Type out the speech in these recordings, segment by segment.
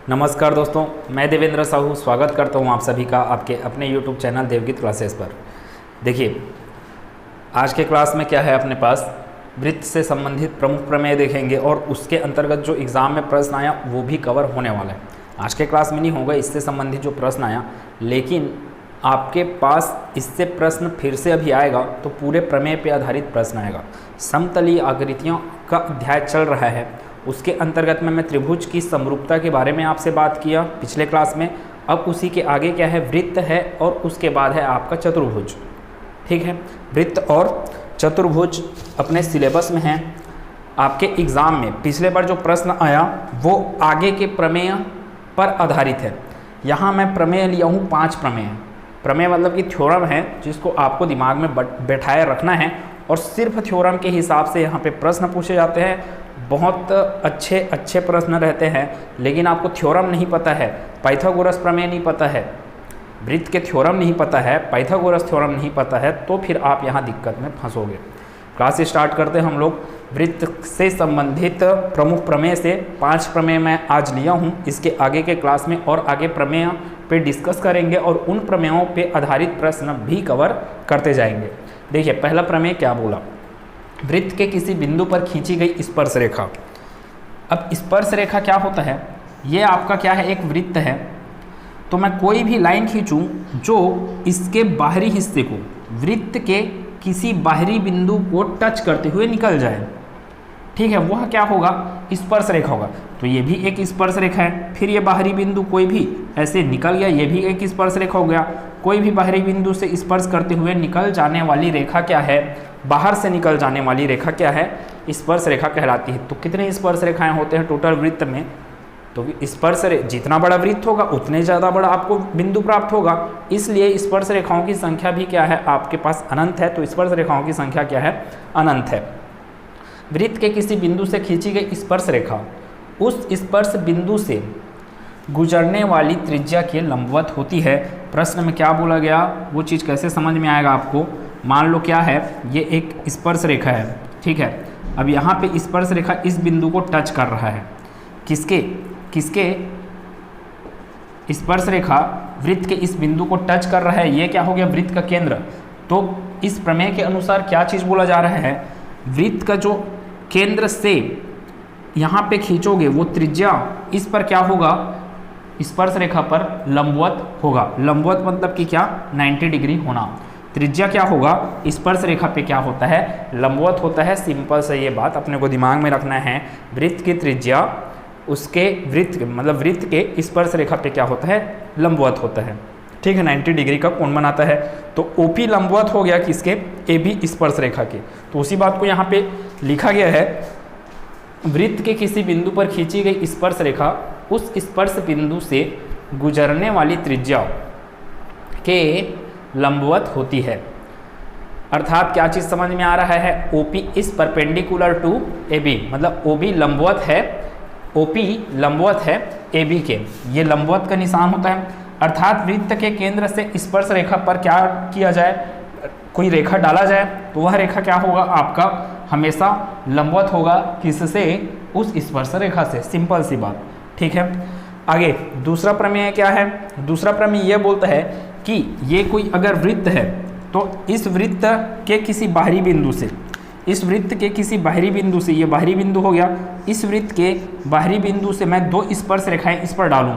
नमस्कार दोस्तों, मैं देवेंद्र साहू स्वागत करता हूं आप सभी का आपके अपने YouTube चैनल देवगीत क्लासेस पर। देखिए, आज के क्लास में क्या है, अपने पास वृत्त से संबंधित प्रमुख प्रमेय देखेंगे और उसके अंतर्गत जो एग्ज़ाम में प्रश्न आया वो भी कवर होने वाला है। आज के क्लास में नहीं होगा इससे संबंधित जो प्रश्न आया, लेकिन आपके पास इससे प्रश्न फिर से अभी आएगा तो पूरे प्रमेय पे आधारित प्रश्न आएगा। समतलीय आकृतियों का अध्याय चल रहा है, उसके अंतर्गत में मैं त्रिभुज की समरूपता के बारे में आपसे बात किया पिछले क्लास में। अब उसी के आगे क्या है, वृत्त है और उसके बाद है आपका चतुर्भुज। ठीक है, वृत्त और चतुर्भुज अपने सिलेबस में है। आपके एग्ज़ाम में पिछले बार जो प्रश्न आया वो आगे के प्रमेय पर आधारित है। यहाँ मैं प्रमेय लिया हूँ 5 प्रमेय। प्रमेय मतलब कि थ्योरम है जिसको आपको दिमाग में बैठाए रखना है और सिर्फ थ्योरम के हिसाब से यहाँ पे प्रश्न पूछे जाते हैं। बहुत अच्छे प्रश्न रहते हैं, लेकिन आपको थ्योरम नहीं पता है, पाइथागोरस प्रमेय नहीं पता है, वृत्त के थ्योरम नहीं पता है, पाइथागोरस थ्योरम नहीं पता है, तो फिर आप यहाँ दिक्कत में फंसोगे। क्लास स्टार्ट करते हैं हम लोग। वृत्त से संबंधित प्रमुख प्रमेय से 5 प्रमेय मैं आज लिया हूँ। इसके आगे के क्लास में और आगे प्रमेय पे डिस्कस करेंगे और उन प्रमेयों पे आधारित प्रश्न भी कवर करते जाएंगे। देखिए, पहला प्रमेय क्या बोला, वृत्त के किसी बिंदु पर खींची गई स्पर्श रेखा। अब स्पर्श रेखा क्या होता है, ये आपका क्या है, एक वृत्त है। तो मैं कोई भी लाइन खींचूं जो इसके बाहरी हिस्से को, वृत्त के किसी बाहरी बिंदु को टच करते हुए निकल जाए, ठीक है, वह क्या होगा, स्पर्श रेखा होगा। तो ये भी एक स्पर्श रेखा है। फिर ये बाहरी बिंदु कोई भी ऐसे निकल गया, ये भी एक स्पर्श रेखा हो गया। कोई भी बाहरी बिंदु से स्पर्श करते हुए निकल जाने वाली रेखा क्या है, बाहर से निकल जाने वाली रेखा क्या है, स्पर्श रेखा कहलाती है। तो कितने स्पर्श रेखाएं होते हैं टोटल वृत्त में, तो स्पर्श जितना बड़ा वृत्त होगा उतने ज़्यादा बड़ा आपको बिंदु प्राप्त होगा। इसलिए स्पर्श रेखाओं की संख्या भी क्या है, आपके पास अनंत है। तो स्पर्श रेखाओं की संख्या क्या है, अनंत है। वृत्त के किसी बिंदु से खींची गई स्पर्श रेखा उस स्पर्श बिंदु से गुजरने वाली त्रिज्या के लंबवत होती है। प्रश्न में क्या बोला गया वो चीज़ कैसे समझ में आएगा आपको। मान लो क्या है, ये एक स्पर्श रेखा है, ठीक है। अब यहाँ पे स्पर्श रेखा इस बिंदु को टच कर रहा है। किसके स्पर्श रेखा वृत्त के इस बिंदु को टच कर रहा है, ये क्या हो गया, वृत्त का केंद्र। तो इस प्रमेय के अनुसार क्या चीज़ बोला जा रहा है, वृत्त का जो केंद्र से यहाँ पे खींचोगे वो त्रिज्या इस पर क्या होगा, स्पर्श रेखा पर लंबवत होगा। लंबवत मतलब कि क्या, 90 डिग्री होना। त्रिज्या क्या होगा, स्पर्श रेखा पे क्या होता है, लंबवत होता है। सिंपल से ये बात अपने को दिमाग में रखना है। वृत्त की त्रिज्या उसके वृत्त के स्पर्श रेखा पे क्या होता है, लंबवत होता है, ठीक है, 90 डिग्री का कोण बनाता है। तो OP लंबवत हो गया किसके, AB स्पर्श रेखा के। तो उसी बात को यहाँ पे लिखा गया है, वृत्त के किसी बिंदु पर खींची गई स्पर्श रेखा उस स्पर्श बिंदु से गुजरने वाली त्रिज्या के लंबवत होती है। अर्थात क्या चीज़ समझ में आ रहा है, OP is perpendicular to AB, मतलब OB लंबवत है, OP लंबवत है AB के। ये लंबवत का निशान होता है। अर्थात वृत्त के केंद्र से स्पर्श रेखा पर क्या किया जाए, कोई रेखा डाला जाए तो वह रेखा क्या होगा, आपका हमेशा लंबवत होगा, किससे, उस स्पर्श रेखा से। सिंपल सी बात, ठीक है। आगे दूसरा प्रमेय क्या है, दूसरा प्रमेय यह बोलता है कि ये कोई अगर वृत्त है तो इस वृत्त के किसी बाहरी बिंदु से, इस वृत्त के किसी बाहरी बिंदु से, ये बाहरी बिंदु हो गया, इस वृत्त के बाहरी बिंदु से मैं 2 स्पर्श रेखाएं इस पर डालूं,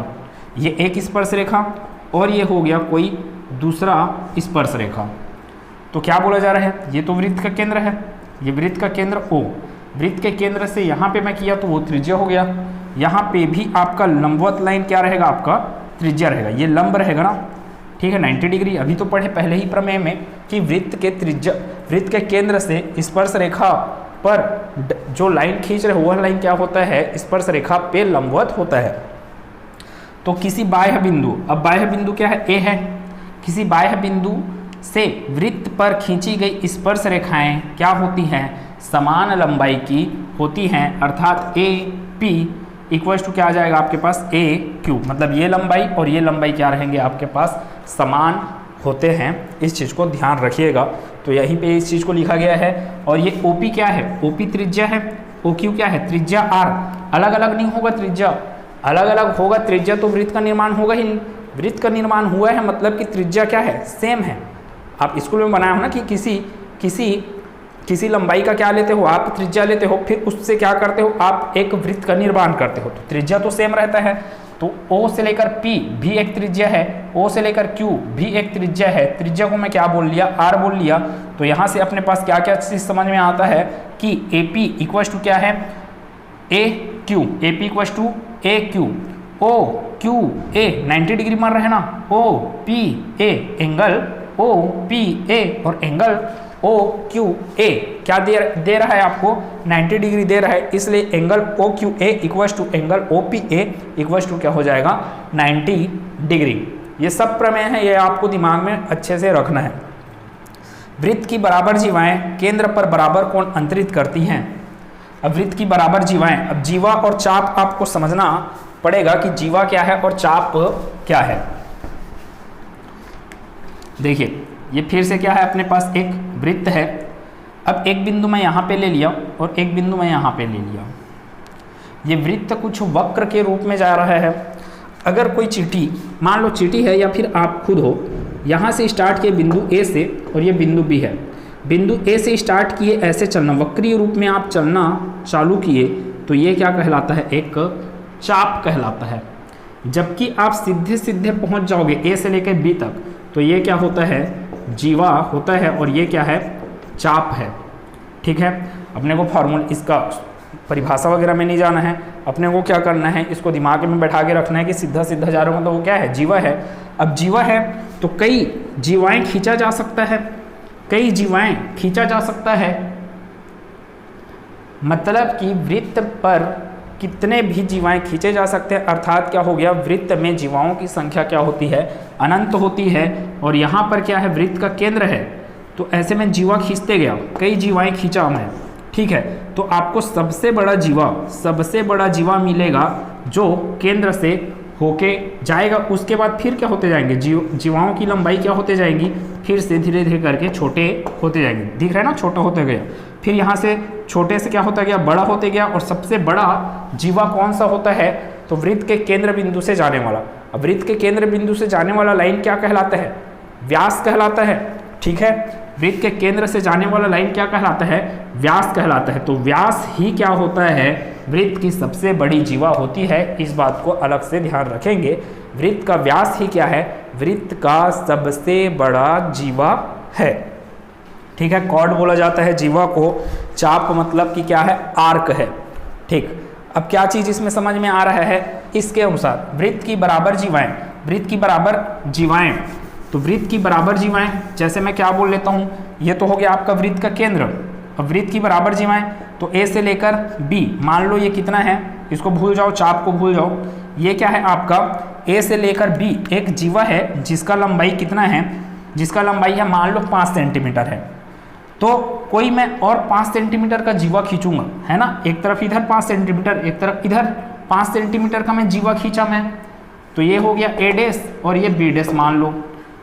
ये एक स्पर्श रेखा और ये हो गया कोई दूसरा स्पर्श रेखा। तो क्या बोला जा रहा है, ये तो वृत्त का केंद्र है, ये वृत्त का केंद्र O, वृत्त के केंद्र से यहाँ पे मैं किया तो वो त्रिज्या हो गया। यहाँ पे भी आपका लंबवत लाइन क्या रहेगा, आपका त्रिज्या रहेगा, ये लंब रहेगा ना, ठीक है, 90 डिग्री। अभी तो पढ़े पहले ही प्रमेय में कि वृत्त के केंद्र से स्पर्श रेखा पर जो लाइन खींच रहे वह लाइन क्या होता है, स्पर्श रेखा पे लंबवत होता है। तो किसी बाह्य बिंदु, अब बाह्य बिंदु क्या है, A है, किसी बाह्य बिंदु से वृत्त पर खींची गई स्पर्श रेखाएं क्या होती हैं, समान लंबाई की होती हैं। अर्थात AP इक्वल्स टू क्या आ जाएगा आपके पास, AQ, मतलब ये लंबाई और ये लंबाई क्या रहेंगे आपके पास, समान होते हैं। इस चीज़ को ध्यान रखिएगा। तो यहीं पे इस चीज़ को लिखा गया है। और ये OP क्या है, OP त्रिज्या है, OQ क्या है, त्रिज्या R। अलग अलग नहीं होगा त्रिज्या, अलग अलग होगा त्रिज्या तो वृत्त का निर्माण होगा ही नहीं। वृत्त का निर्माण हुआ है मतलब कि त्रिज्या क्या है, सेम है। आप स्कूल में बनाया हो ना कि किसी लंबाई का क्या लेते हो आप, त्रिज्या लेते हो, फिर उससे क्या करते हो आप, एक वृत्त का निर्माण करते हो। तो त्रिज्या तो सेम रहता है। तो O से लेकर P भी एक त्रिज्या है, O से लेकर Q भी एक त्रिज्या है। त्रिज्या को मैं क्या बोल लिया, R बोल लिया। तो यहाँ से अपने पास क्या क्या चीज़ समझ में आता है कि AP इक्वस टू क्या है, AQ, AP equals to AQ, OQA 90 degree मार रहे हैं ना, OPA एंगल OPA और एंगल OQA क्या दे रहा है आपको, 90 डिग्री दे रहा है। इसलिए angle OQA equals to angle OPA equals to क्या हो जाएगा, 90 डिग्री। ये सब प्रमेय है, ये आपको दिमाग में अच्छे से रखना है। वृत्त की बराबर जीवाएं केंद्र पर बराबर कोण अंतरित करती हैं। अब वृत्त की बराबर जीवाएं, अब जीवा और चाप आपको समझना पड़ेगा कि जीवा क्या है और चाप क्या है। देखिए ये फिर से क्या है, अपने पास एक वृत्त है। अब एक बिंदु मैं यहाँ पे ले लिया और एक बिंदु मैं यहाँ पे ले लिया। ये वृत्त कुछ वक्र के रूप में जा रहा है। अगर कोई चींटी, मान लो चींटी है या फिर आप खुद हो, यहाँ से स्टार्ट किए बिंदु ए से और ये बिंदु बी है। बिंदु ए से स्टार्ट किए ऐसे चलना, वक्रीय रूप में आप चलना चालू किए तो ये क्या कहलाता है, एक चाप कहलाता है। जबकि आप सीधे सीधे पहुँच जाओगे ए से लेकर बी तक तो ये क्या होता है, जीवा होता है और ये क्या है, चाप है। ठीक है, अपने को फॉर्मूला इसका परिभाषा वगैरह में नहीं जाना है, अपने को क्या करना है, इसको दिमाग में बैठा के रखना है कि सीधा सीधा जा रहा हूँ तो वो क्या है, जीवा है। अब जीवा है तो कई जीवाएं खींचा जा सकता है, कई जीवाएं खींचा जा सकता है। मतलब कि वृत्त पर कितने भी जीवाएं खींचे जा सकते हैं, अर्थात क्या हो गया, वृत्त में जीवाओं की संख्या क्या होती है, अनंत होती है। और यहाँ पर क्या है, वृत्त का केंद्र है। तो ऐसे में जीवा खींचते गया, कई जीवाएं खींचा मैं। ठीक है, तो आपको सबसे बड़ा जीवा मिलेगा जो केंद्र से होके जाएगा। उसके बाद फिर क्या होते जाएंगे, जीवाओं की लंबाई क्या होते जाएंगी, फिर से धीरे धीरे करके छोटे होते जाएंगे। दिख रहा है ना, छोटा होते गया, फिर यहाँ से छोटे से क्या होता गया, बड़ा होते गया। और सबसे बड़ा जीवा कौन सा होता है, तो वृत्त के केंद्र बिंदु से जाने वाला। अब वृत्त के केंद्र बिंदु से जाने वाला लाइन क्या कहलाता है, व्यास कहलाता है। ठीक है, वृत्त के केंद्र से जाने वाला लाइन क्या कहलाता है, व्यास कहलाता है। तो व्यास ही क्या होता है, वृत्त की सबसे बड़ी जीवा होती है। इस बात को अलग से ध्यान रखेंगे, वृत्त का व्यास ही क्या है, वृत्त का सबसे बड़ा जीवा है। ठीक है, कॉर्ड बोला जाता है जीवा को, चाप मतलब कि क्या है, आर्क है। ठीक, अब क्या चीज़ इसमें समझ में आ रहा है, इसके अनुसार वृत्त की बराबर जीवाएं, वृत्त की बराबर जीवाएं, तो वृत्त की बराबर जीवाएं जैसे मैं क्या बोल लेता हूँ, ये तो हो गया आपका वृत्त का केंद्र। अब वृत्त की बराबर जीवाएं तो ए से लेकर बी, मान लो ये कितना है, इसको भूल जाओ, चाप को भूल जाओ। ये क्या है आपका, ए से लेकर बी एक जीवा है जिसका लंबाई कितना है, जिसका लंबाई है मान लो 5 सेंटीमीटर है। तो कोई मैं और 5 सेंटीमीटर का जीवा खींचूंगा, है ना, एक तरफ इधर 5 सेंटीमीटर, एक तरफ इधर 5 सेंटीमीटर का मैं जीवा खींचा मैं, तो ये हो गया ए डैश और ये बी डैश मान लो।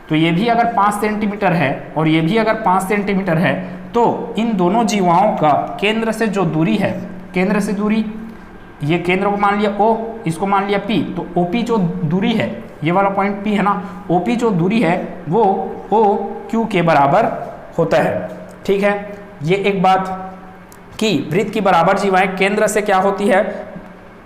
तो ये भी अगर 5 सेंटीमीटर है और ये भी अगर 5 सेंटीमीटर है, तो इन दोनों जीवाओं का केंद्र से जो दूरी है, केंद्र से दूरी, ये केंद्र को मान लिया O, इसको मान लिया P, तो OP जो दूरी है, ये वाला पॉइंट P है ना, OP जो दूरी है वो OQ के बराबर होता है। ठीक है, ये एक बात कि वृत्त की बराबर जीवाएं केंद्र से क्या होती है।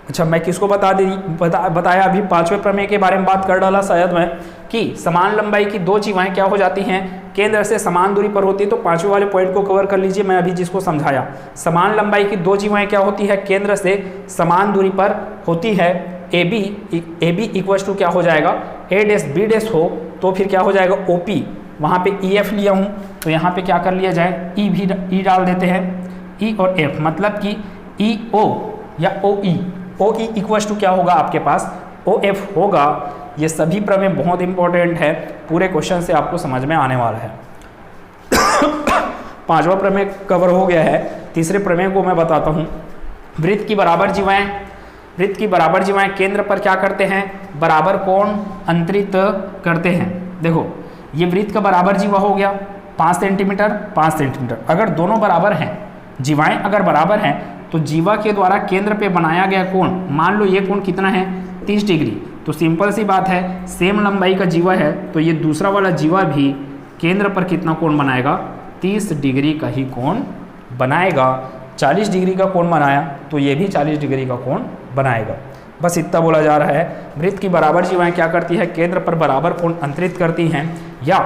अच्छा, मैं किसको बताया अभी 5वें प्रमेय के बारे में बात कर डाला शायद मैं, कि समान लंबाई की दो जीवाएं क्या हो जाती हैं, केंद्र से समान दूरी पर होती है। तो 5वें वाले पॉइंट को कवर कर लीजिए, मैं अभी जिसको समझाया, समान लंबाई की दो जीवाएं क्या होती है, केंद्र से समान दूरी पर होती है। ए बी इक्वस टू क्या हो जाएगा, ए डैश बी डैश हो तो फिर क्या हो जाएगा, OP, वहाँ पे EF लिया हूँ तो यहाँ पे क्या कर लिया जाए, E डाल देते हैं, E और F, मतलब कि EO या OE इक्वस टू क्या होगा आपके पास, OF होगा। ये सभी प्रमेय बहुत इंपॉर्टेंट है, पूरे क्वेश्चन से आपको समझ में आने वाला है। 5वां प्रमेय कवर हो गया है। तीसरे प्रमेय को मैं बताता हूँ। वृत्त की बराबर जीवाएं, वृत्त की बराबर जीवाएं केंद्र पर क्या करते हैं, बराबर कोण अंतरित करते हैं। देखो ये वृत्त का बराबर जीवा हो गया 5 सेंटीमीटर 5 सेंटीमीटर। अगर दोनों बराबर हैं, जीवाएं अगर बराबर हैं तो जीवा के द्वारा केंद्र पे बनाया गया कोण, मान लो ये कोण कितना है 30 डिग्री, तो सिंपल सी बात है सेम लंबाई का जीवा है तो ये दूसरा वाला जीवा भी केंद्र पर कितना कोण बनाएगा, 30 डिग्री का ही कोण बनाएगा। 40 डिग्री का कोण बनाया तो ये भी 40 डिग्री का कोण बनाएगा। बस इतना बोला जा रहा है। वृत्त की बराबर जीवाएं क्या करती है, केंद्र पर बराबर कोण अंतरित करती हैं। या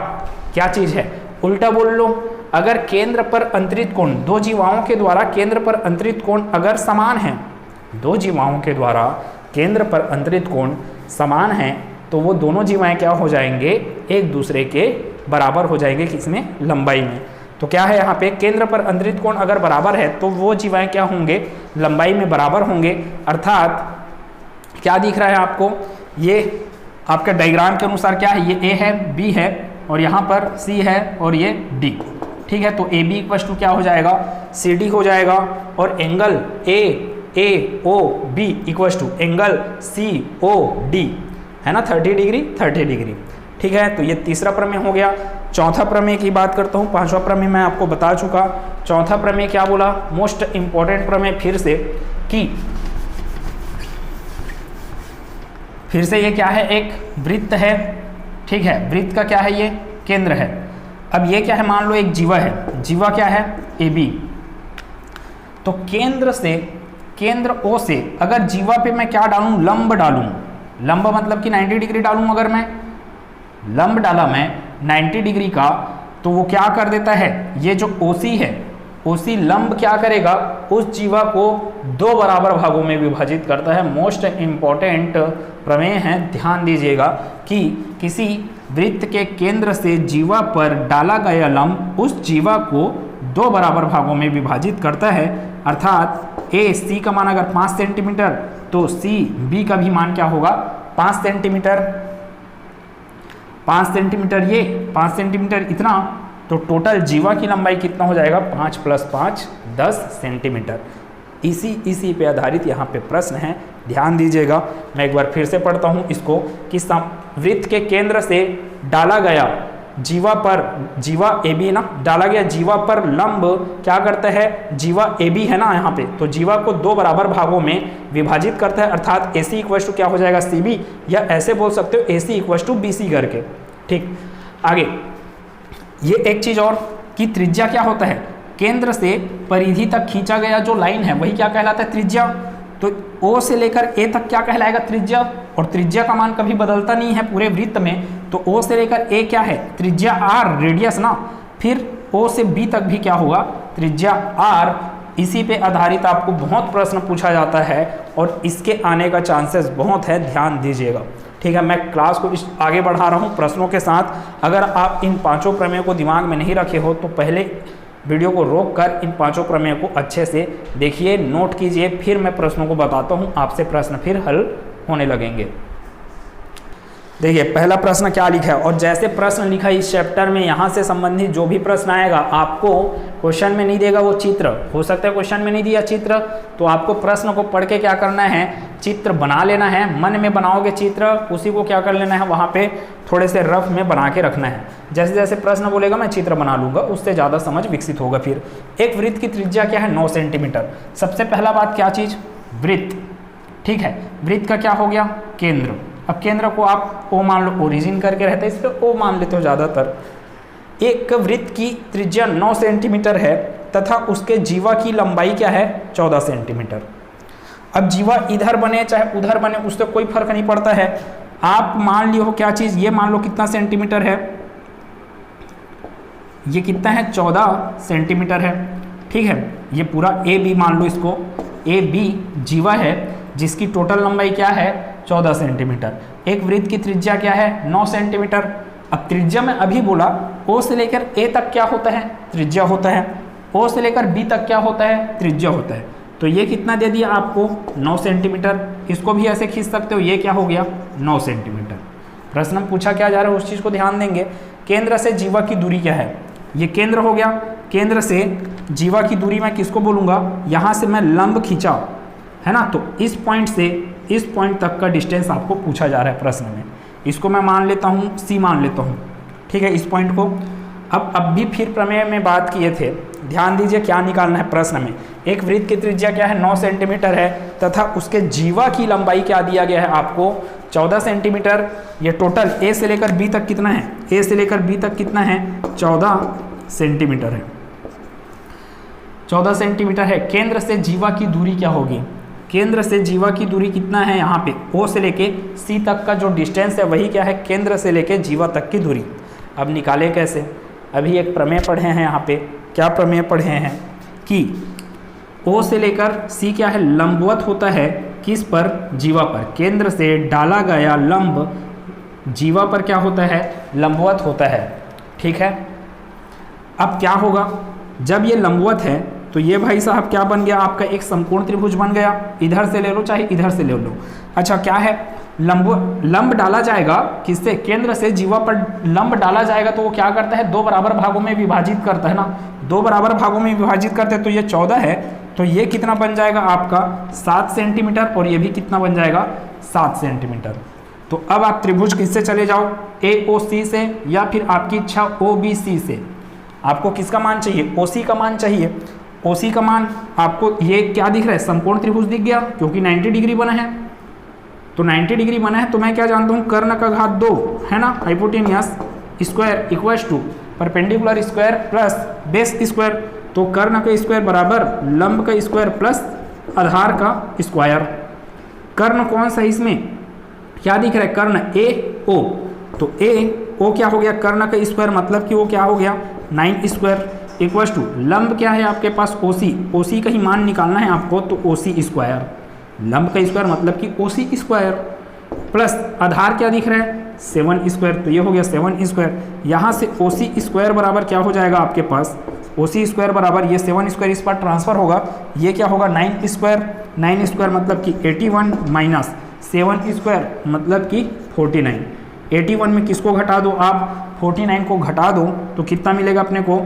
क्या चीज़ है, उल्टा बोल लो, अगर केंद्र पर अंतरित कोण, दो जीवाओं के द्वारा केंद्र पर अंतरित कोण अगर समान है, दो जीवाओं के द्वारा केंद्र पर अंतरित कोण समान है तो वो दोनों जीवाएं क्या हो जाएंगे, एक दूसरे के बराबर हो जाएंगे, किसमें, लंबाई में। तो क्या है यहाँ पे, केंद्र पर अंतरित कोण अगर बराबर है तो वो जीवाएं क्या होंगे, लंबाई में बराबर होंगे। अर्थात क्या दिख रहा है आपको, ये आपका डायग्राम के अनुसार क्या है, ये ए है, बी है और यहाँ पर सी है और ये डी। ठीक है, तो ए बी इक्वस टू क्या हो जाएगा, सी डी हो जाएगा। और angle A O B equals to angle C O D है ना, 30 डिग्री 30 डिग्री। ठीक है, तो ये तीसरा प्रमेय हो गया। चौथा प्रमेय की बात करता हूँ, पांचवा प्रमेय मैं आपको बता चुका। चौथा प्रमेय क्या बोला, मोस्ट इंपॉर्टेंट प्रमेय फिर से, कि फिर से ये क्या है, एक वृत्त है। ठीक है, वृत्त का क्या है, ये केंद्र है। अब ये क्या है, मान लो एक जीवा है, जीवा क्या है, ए बी। तो केंद्र से, केंद्र ओ से अगर जीवा पे मैं क्या डालूं, लंब डालूं, लंब मतलब कि 90 डिग्री डालूं। अगर मैं लंब डाला मैं 90 डिग्री का, तो वो क्या कर देता है, ये जो ओसी है, ओसी लंब क्या करेगा, उस जीवा को दो बराबर भागों में विभाजित करता है। मोस्ट इंपॉर्टेंट प्रमेय है, ध्यान दीजिएगा कि किसी वृत्त के केंद्र से जीवा पर डाला गया लंब उस जीवा को दो बराबर भागों में विभाजित करता है। अर्थात ए सी का मान अगर 5 सेंटीमीटर तो सी बी का भी मान क्या होगा, 5 सेंटीमीटर। 5 सेंटीमीटर ये, 5 सेंटीमीटर इतना, तो टोटल जीवा की लंबाई कितना हो जाएगा, 5 + 5 10 सेंटीमीटर। इसी पे आधारित यहाँ पे प्रश्न है, ध्यान दीजिएगा। मैं एक बार फिर से पढ़ता हूँ इसको, कि वृत्त के केंद्र से डाला गया जीवा पर, जीवा ए बी ना, डाला गया जीवा पर लंब क्या करता है, जीवा ए बी है ना यहाँ पे, तो जीवा को दो बराबर भागों में विभाजित करता है। अर्थात ए सी इक्वस टू क्या हो जाएगा, सी बी, या ऐसे बोल सकते हो A C equals to B C करके। ठीक, आगे ये एक चीज़ और, कि त्रिज्या क्या होता है, केंद्र से परिधि तक खींचा गया जो लाइन है वही क्या कहलाता है, त्रिज्या। तो ओ से लेकर ए तक क्या कहलाएगा, त्रिज्या। और त्रिज्या का मान कभी बदलता नहीं है पूरे वृत्त में, तो ओ से लेकर ए क्या है, त्रिज्या आर, रेडियस ना। फिर ओ से बी तक भी क्या होगा, त्रिज्या आर। इसी पे आधारित आपको बहुत प्रश्न पूछा जाता है और इसके आने का चांसेस बहुत है, ध्यान दीजिएगा। ठीक है, मैं क्लास को आगे बढ़ा रहा हूँ प्रश्नों के साथ। अगर आप इन पांचों प्रमेयों को दिमाग में नहीं रखे हो तो पहले वीडियो को रोक कर इन पांचों प्रमेयों को अच्छे से देखिए, नोट कीजिए, फिर मैं प्रश्नों को बताता हूँ, आपसे प्रश्न फिर हल होने लगेंगे। देखिए पहला प्रश्न क्या लिखा है, और जैसे प्रश्न लिखा है इस चैप्टर में, यहाँ से संबंधित जो भी प्रश्न आएगा आपको क्वेश्चन में नहीं देगा, वो चित्र हो सकता है क्वेश्चन में नहीं दिया चित्र, तो आपको प्रश्न को पढ़ के क्या करना है, चित्र बना लेना है। मन में बनाओगे चित्र, उसी को क्या कर लेना है, वहाँ पे थोड़े से रफ में बना के रखना है। जैसे जैसे प्रश्न बोलेगा मैं चित्र बना लूँगा, उससे ज़्यादा समझ विकसित होगा। फिर एक वृत्त की त्रिज्या क्या है, 9 सेंटीमीटर। सबसे पहला बात क्या चीज़, वृत्त। ठीक है, वृत्त का क्या हो गया, केंद्र। अब केंद्र को आप ओ मान लो, ओरिजिन करके रहता है इसलिए ओ मान लेते हो ज़्यादातर। एक वृत्त की त्रिज्या 9 सेंटीमीटर है तथा उसके जीवा की लंबाई क्या है, 14 सेंटीमीटर। अब जीवा इधर बने चाहे उधर बने उससे कोई फर्क नहीं पड़ता है। आप मान लियो क्या चीज़, ये मान लो कितना सेंटीमीटर है, ये कितना है, 14 सेंटीमीटर है। ठीक है, ये पूरा ए बी मान लो, इसको ए बी जीवा है जिसकी टोटल लंबाई क्या है, 14 सेंटीमीटर। एक वृत्त की त्रिज्या क्या है, 9 सेंटीमीटर। अब त्रिज्या में अभी बोला ओ से लेकर ए तक क्या होता है, त्रिज्या होता है। ओ से लेकर बी तक क्या होता है, त्रिज्या होता है। तो ये कितना दे दिया आपको, 9 सेंटीमीटर। इसको भी ऐसे खींच सकते हो, ये क्या हो गया, 9 सेंटीमीटर। प्रश्न में पूछा क्या जा रहा है उस चीज़ को ध्यान देंगे। केंद्र से जीवा की दूरी क्या है, ये केंद्र हो गया। केंद्र से जीवा की दूरी मैं किसको बोलूँगा, यहाँ से मैं लंब खींचा है ना, तो इस पॉइंट से इस पॉइंट तक का डिस्टेंस आपको पूछा जा रहा है प्रश्न में। इसको मैं मान लेता हूँ सी मान लेता हूँ। ठीक है, इस पॉइंट को। अब भी फिर प्रमेय में बात किए थे, ध्यान दीजिए क्या निकालना है प्रश्न में। एक वृत्त की त्रिज्या क्या है 9 सेंटीमीटर है तथा उसके जीवा की लंबाई क्या दिया गया है आपको 14 सेंटीमीटर। ये टोटल ए से लेकर बी तक कितना है, ए से लेकर बी तक कितना है 14 सेंटीमीटर है, 14 सेंटीमीटर है। केंद्र से जीवा की दूरी क्या होगी, केंद्र से जीवा की दूरी कितना है, यहाँ पे ओ से लेके सी तक का जो डिस्टेंस है वही क्या है केंद्र से लेके जीवा तक की दूरी। अब निकाले कैसे, अभी एक प्रमेय पढ़े हैं यहाँ पे, क्या प्रमेय पढ़े हैं कि ओ से लेकर सी क्या है लंबवत होता है किस पर, जीवा पर। केंद्र से डाला गया लंब जीवा पर क्या होता है लंबवत होता है, ठीक है। अब क्या होगा, जब ये लंबवत है तो ये भाई साहब क्या बन गया आपका एक समकोण त्रिभुज बन गया, इधर से ले लो चाहे इधर से ले लो। अच्छा क्या है लंब डाला जाएगा किससे, केंद्र से जीवा पर लंब डाला जाएगा तो वो क्या करता है 2 बराबर भागों में विभाजित करता है ना, 2 बराबर भागों में विभाजित करते हैं। तो ये 14 है तो ये कितना बन जाएगा आपका 7 सेंटीमीटर और ये भी कितना बन जाएगा 7 सेंटीमीटर। तो अब आप त्रिभुज किससे चले जाओ, AOC से या फिर आपकी इच्छा OBC से। आपको किसका मान चाहिए, OC का मान चाहिए। OC का मान आपको ये क्या दिख रहा है समकोण त्रिभुज दिख गया क्योंकि 90 डिग्री बना है, तो 90 डिग्री बना है तो मैं क्या जानता हूँ कर्ण का घात 2 है ना, hypotenuse square equals to perpendicular square plus base square. तो कर्ण का स्क्वायर बराबर लंब का स्क्वायर प्लस आधार का स्क्वायर। कर्ण कौन सा इसमें क्या दिख रहा है, कर्ण AO, तो AO क्या हो गया कर्ण का स्क्वायर मतलब कि वो क्या हो गया 9 स्क्वायर इक्वल्स टू लंब क्या है आपके पास OC का ही मान निकालना है आपको, तो OC स्क्वायर, लंब का स्क्वायर मतलब कि OC स्क्वायर प्लस आधार क्या दिख रहा है 7 स्क्वायर, तो ये हो गया 7 स्क्वायर। यहाँ से OC स्क्वायर बराबर क्या हो जाएगा आपके पास, OC स्क्वायर बराबर ये 7 स्क्वायर इस पर ट्रांसफर होगा, ये क्या होगा 9 स्क्वायर, 9 स्क्वायर मतलब कि 81 माइनस 7 स्क्वायर मतलब कि 49। 81 में किसको घटा दो आप 49 को घटा दो तो कितना मिलेगा अपने को,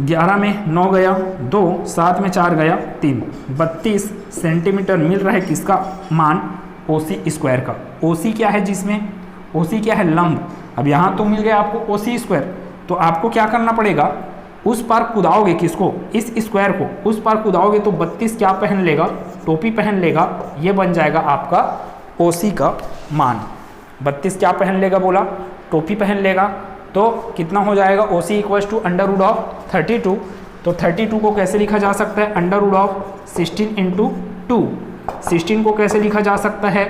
11 में 9 गया 2, 7 में 4 गया 3, 32 सेंटीमीटर मिल रहा है किसका मान OC स्क्वायर का। OC क्या है जिसमें, OC क्या है लंब। अब यहाँ तो मिल गया आपको OC स्क्वायर, तो आपको क्या करना पड़ेगा उस पार कुदाओगे किसको, इस स्क्वायर को उस पार कुदाओगे तो 32 क्या पहन लेगा, टोपी पहन लेगा, ये बन जाएगा आपका OC का मान। 32 क्या पहन लेगा बोला, टोपी पहन लेगा, तो कितना हो जाएगा OC equals to under root of 32। तो 32 को कैसे लिखा जा सकता है अंडर रूट ऑफ 16 इंटू 2। 16 को कैसे लिखा जा सकता है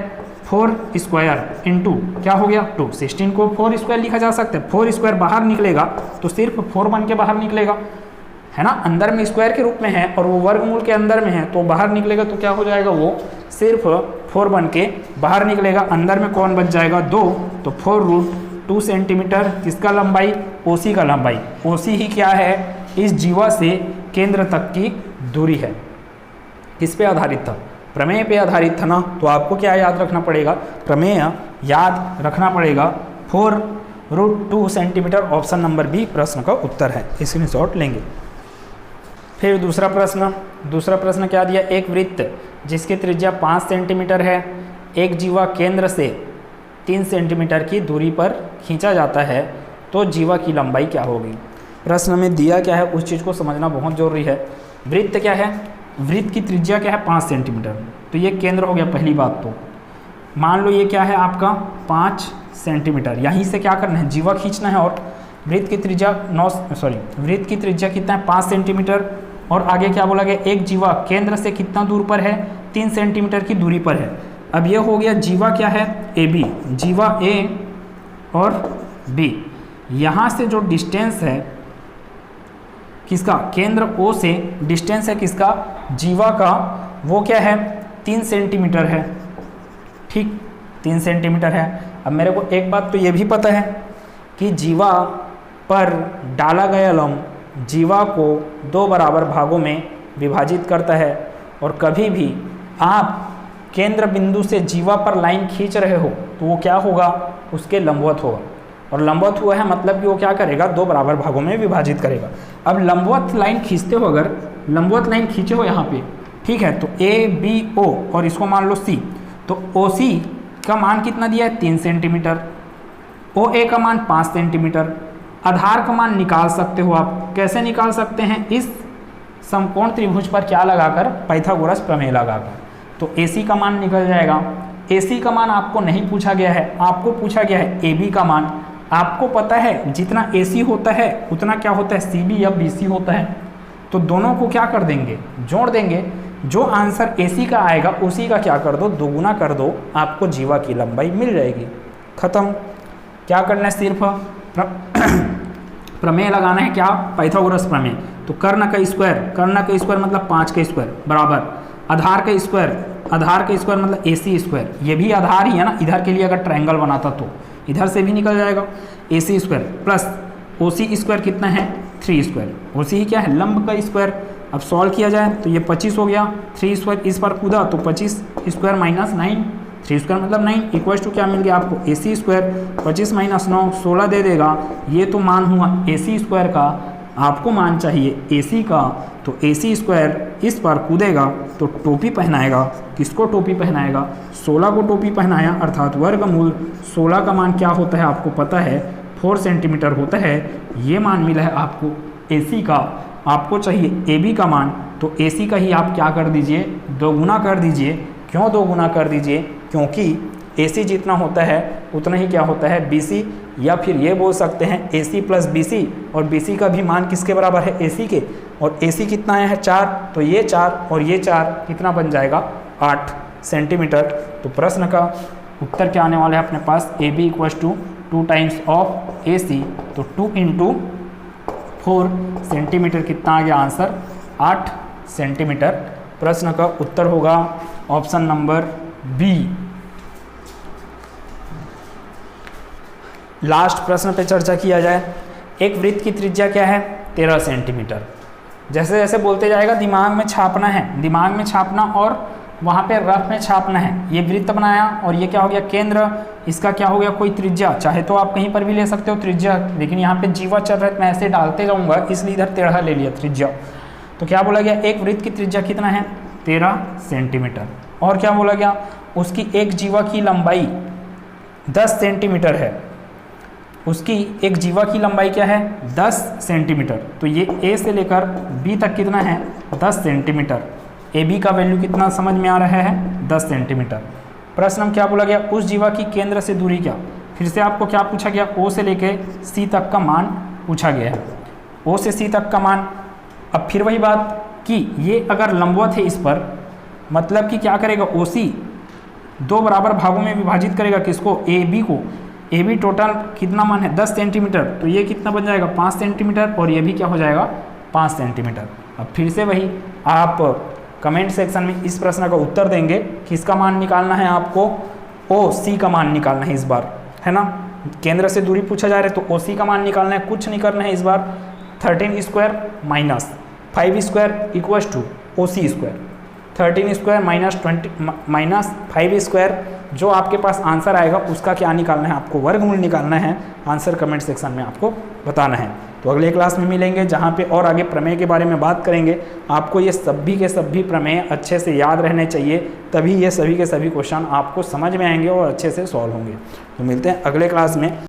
4 स्क्वायर इंटू क्या हो गया 2। 16 को 4 स्क्वायर लिखा जा सकता है, 4 स्क्वायर बाहर निकलेगा तो सिर्फ 4 बन के बाहर निकलेगा है ना, अंदर में स्क्वायर के रूप में है और वो वर्गमूल के अंदर में है तो बाहर निकलेगा तो क्या हो जाएगा वो सिर्फ 4 बन के बाहर निकलेगा, अंदर में कौन बच जाएगा 2, तो 4 रूट 2 सेंटीमीटर किसका लंबाई OC का लंबाई। OC ही क्या है इस जीवा से केंद्र तक की दूरी है। किस पे आधारित था, प्रमेय पे आधारित था ना, तो आपको क्या याद रखना पड़ेगा, प्रमेय याद रखना पड़ेगा। 4 root 2 centimetre option number B प्रश्न का उत्तर है, स्क्रीनशॉट लेंगे। फिर दूसरा प्रश्न क्या दिया, एक वृत्त जिसकी त्रिज्या 5 सेंटीमीटर है, एक जीवा केंद्र से 3 सेंटीमीटर की दूरी पर खींचा जाता है तो जीवा की लंबाई क्या होगी। प्रश्न में दिया क्या है उस चीज़ को समझना बहुत जरूरी है। वृत्त क्या है, वृत्त की त्रिज्या क्या है 5 सेंटीमीटर, तो ये केंद्र हो गया पहली बात। तो मान लो ये क्या है आपका 5 सेंटीमीटर, यहीं से क्या करना है जीवा खींचना है और वृत्त की त्रिज्या वृत्त की त्रिज्या कितना है 5 सेंटीमीटर और आगे क्या बोला गया एक जीवा केंद्र से कितना दूर पर है 3 सेंटीमीटर की दूरी पर है। अब ये हो गया जीवा क्या है AB, जीवा A और B। यहाँ से जो डिस्टेंस है किसका केंद्र O से डिस्टेंस है किसका जीवा का, वो क्या है 3 सेंटीमीटर है, ठीक 3 सेंटीमीटर है। अब मेरे को एक बात तो ये भी पता है कि जीवा पर डाला गया लंब जीवा को 2 बराबर भागों में विभाजित करता है और कभी भी आप केंद्र बिंदु से जीवा पर लाइन खींच रहे हो तो वो क्या होगा उसके लंबवत होगा, और लंबवत हुआ है मतलब कि वो क्या करेगा 2 बराबर भागों में विभाजित करेगा। अब लंबवत लाइन खींचते हो, अगर लंबवत लाइन खींचे हो यहाँ पे, ठीक है, तो ABO और इसको मान लो C, तो OC का मान कितना दिया है 3 सेंटीमीटर, OA का मान 5 सेंटीमीटर। आधार का मान निकाल सकते हो आप। कैसे निकाल सकते हैं? इस समकोण त्रिभुज पर क्या लगाकर? पाइथागोरस प्रमेय लगाकर। तो AC का मान निकल जाएगा। AC का मान आपको नहीं पूछा गया है, आपको पूछा गया है AB का मान। आपको पता है जितना AC होता है उतना क्या होता है? CB या BC होता है। तो दोनों को क्या कर देंगे? जोड़ देंगे। जो आंसर AC का आएगा उसी का क्या कर दो? दोगुना कर दो, आपको जीवा की लंबाई मिल जाएगी। खत्म। क्या करना है? सिर्फ प्रमेय लगाना है। क्या? पाइथागोरस प्रमेय। तो कर्ण का स्क्वायर मतलब 5 का स्क्वायर बराबर आधार का स्क्वायर मतलब AC स्क्वायर। ये भी आधार ही है ना, इधर के लिए अगर ट्रायंगल बनाता तो इधर से भी निकल जाएगा। AC square plus OC square कितना है? 3 स्क्वायर। OC ही क्या है? लंब का स्क्वायर। अब सॉल्व किया जाए तो ये 25 हो गया। 3 स्क्वायर इस पर कूदा तो 25 स्क्वायर माइनस 9, 3 स्क्वायर मतलब 9 इक्वल्स टू क्या मिल गया आपको? AC square. 25 माइनस 9 16 दे देगा। ये तो मान हुआ AC स्क्वायर का, आपको मान चाहिए AC का। तो AC स्क्वायर इस पर कूदेगा तो टोपी पहनाएगा। किसको टोपी पहनाएगा? 16 को टोपी पहनाया, अर्थात वर्गमूल 16 का मान क्या होता है आपको पता है? 4 सेंटीमीटर होता है। ये मान मिला है आपको AC का। आपको चाहिए AB का मान, तो AC का ही आप क्या कर दीजिए? दोगुना कर दीजिए। क्यों दोगुना कर दीजिए? क्योंकि AC जितना होता है उतना ही क्या होता है? BC, या फिर ये बोल सकते हैं AC प्लस BC, और BC का भी मान किसके बराबर है? AC के। और AC कितना आया है? 4। तो ये 4 और ये 4 कितना बन जाएगा? 8 सेंटीमीटर। तो प्रश्न का उत्तर क्या आने वाला है अपने पास? AB equals to 2 times of AC। तो 2 इंटू 4 सेंटीमीटर कितना आ गया आंसर? 8 सेंटीमीटर। प्रश्न का उत्तर होगा ऑप्शन नंबर B। लास्ट प्रश्न पे चर्चा किया जाए। एक वृत्त की त्रिज्या क्या है? 13 सेंटीमीटर। जैसे जैसे बोलते जाएगा दिमाग में छापना है, दिमाग में छापना और वहाँ पे रफ में छापना है। ये वृत्त बनाया और ये क्या हो गया? केंद्र। इसका क्या हो गया? कोई त्रिज्या। चाहे तो आप कहीं पर भी ले सकते हो त्रिज्या, लेकिन यहाँ पे जीवा चल रहा है, मैं ऐसे डालते जाऊँगा इसलिए इधर 13 ले लिया त्रिज्या। तो क्या बोला गया? एक वृत्त की त्रिज्या कितना है? 13 सेंटीमीटर। और क्या बोला गया? उसकी एक जीवा की लंबाई 10 सेंटीमीटर है। उसकी एक जीवा की लंबाई क्या है? 10 सेंटीमीटर। तो ये A से लेकर B तक कितना है? 10 सेंटीमीटर। AB का वैल्यू कितना समझ में आ रहा है? 10 सेंटीमीटर। प्रश्न में क्या बोला गया? उस जीवा की केंद्र से दूरी क्या? फिर से आपको क्या पूछा गया? O से लेके C तक का मान पूछा गया है। O से C तक का मान। अब फिर वही बात कि ये अगर लंबवत है इस पर, मतलब कि क्या करेगा? OC 2 बराबर भागों में विभाजित करेगा। किसको? AB को। AB टोटल कितना मान है? 10 सेंटीमीटर। तो ये कितना बन जाएगा? 5 सेंटीमीटर। और ये भी क्या हो जाएगा? 5 सेंटीमीटर। अब फिर से वही आप कमेंट सेक्शन में इस प्रश्न का उत्तर देंगे। किसका मान निकालना है आपको? OC का मान निकालना है इस बार, है ना। केंद्र से दूरी पूछा जा रहा है तो OC का मान निकालना है। कुछ नहीं करना है इस बार। 13 square minus 5 square equals to OC square. 13 square minus 5 square. जो आपके पास आंसर आएगा उसका क्या निकालना है? आपको वर्गमूल निकालना है। आंसर कमेंट सेक्शन में आपको बताना है। तो अगले क्लास में मिलेंगे जहाँ पे और आगे प्रमेय के बारे में बात करेंगे। आपको ये सभी के सभी प्रमेय अच्छे से याद रहने चाहिए, तभी ये सभी के सभी क्वेश्चन आपको समझ में आएंगे और अच्छे से सॉल्व होंगे। तो मिलते हैं अगले क्लास में।